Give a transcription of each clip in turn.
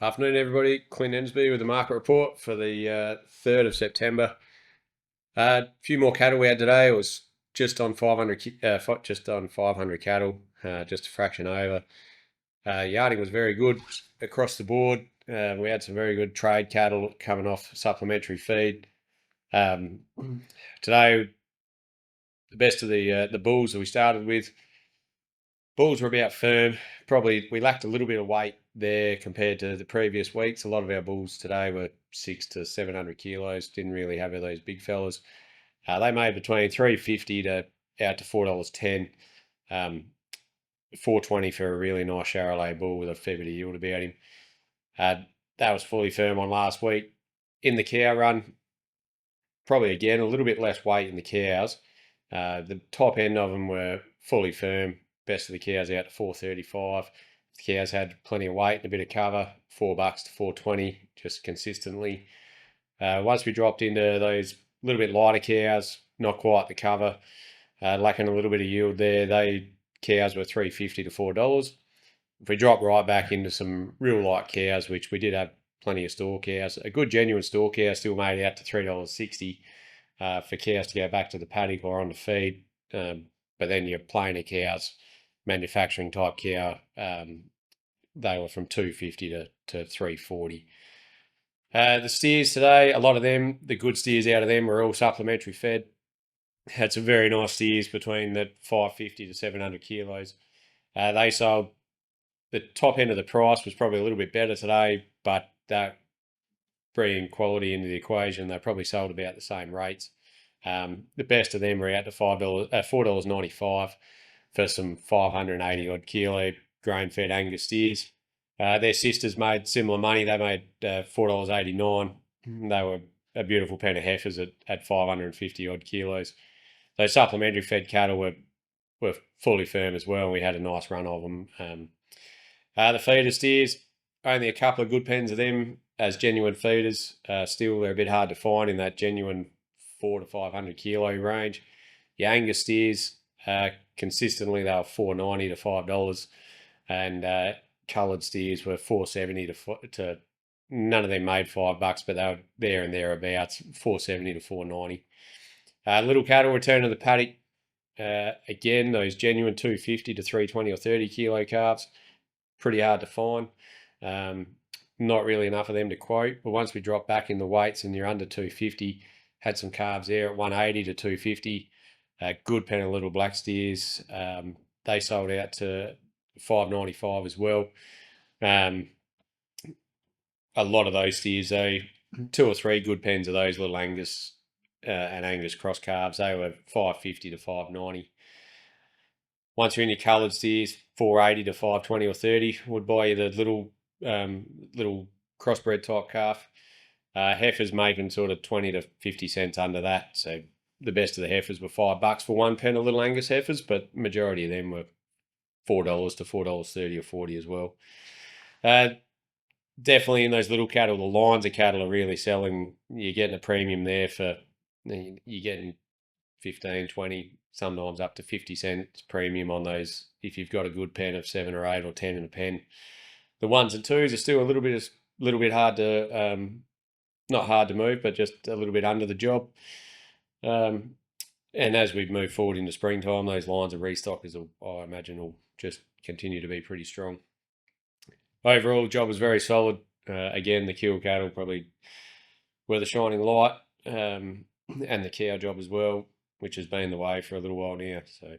Afternoon, everybody. Clint Ensby with the market report for the 3rd of September. A few more cattle we had today. It was just on 500, just on 500 cattle, just a fraction over. Yarding was very good across the board. We had some very good trade cattle coming off supplementary feed. Today, the best of the bulls that we started with. Bulls were about firm. Probably we lacked a little bit of weight there compared to the previous weeks. A lot of our bulls today were 600 to 700 kilos. Didn't really have those big fellas. They made between $3.50 to out to $4.10. $4.20 for a really nice Charolais bull with a fair bit of yield about him. That was fully firm on last week. In the cow run, probably again a little bit less weight in the cows. The top end of them were fully firm. Best of the cows out to $4.35. The cows had plenty of weight and a bit of cover, $4 to $4.20, just consistently. Once we dropped into those little bit lighter cows, not quite the cover, lacking a little bit of yield there, cows were $3.50 to $4. If we drop right back into some real light cows, which we did have plenty of store cows, a good genuine store cow still made out to $3.60 for cows to go back to the paddock or on the feed. But then your plainer cows, manufacturing type cow, they were from $2.50 to $3.40. The steers today, a lot of them, the good steers out of them were all supplementary fed. Had some very nice steers between the 550 to 700 kilos. They sold, the top end of the price was probably a little bit better today, but that bringing quality into the equation, they probably sold about the same rates. The best of them were out to $4.95 for some 580 odd kilo grain-fed Angus steers. Their sisters made similar money. They made $4.89. They were a beautiful pen of heifers at 550 odd kilos. Those supplementary fed cattle were fully firm as well. We had a nice run of them. The feeder steers, only a couple of good pens of them as genuine feeders. Still, they're a bit hard to find in that genuine 400 to 500 kilo range. Your Angus steers, consistently they were $4.90 to $5, and coloured steers were $4.70 to none of them made $5, but they were there and thereabouts, $4.70 to $4.90. Little cattle return to the paddock. Again, those genuine 250 to 320 or 30 kilo calves, pretty hard to find. Not really enough of them to quote, but once we drop back in the weights and you're under 250, had some calves there at 180 to 250. Good pen of little black steers. They sold out to $5.95 as well. A lot of those steers, though, 2 or 3 good pens of those little Angus and Angus cross calves, they were $5.50 to $5.90. Once you're in your coloured steers, $4.80 to $5.20 or 30 would buy you the little crossbred type calf. Heifers making sort of 20 to 50 cents under that. So the best of the heifers were $5 for one pen of little Angus heifers, but majority of them were $4 to $4.30 or 40 as well. Definitely in those little cattle, the lines of cattle are really selling. You're getting a premium there for, you're getting 15, 20, sometimes up to 50 cents premium on those if you've got a good pen of 7 or 8 or 10 in a pen. The 1s and 2s are still a little bit hard to, not hard to move, but just a little bit under the job. And as we move forward into springtime, those lines of restockers, I imagine, will just continue to be pretty strong. Overall, the job was very solid. Again, the kill cattle probably were the shining light, and the cow job as well, which has been the way for a little while now. So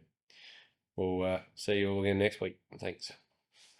we'll see you all again next week. Thanks.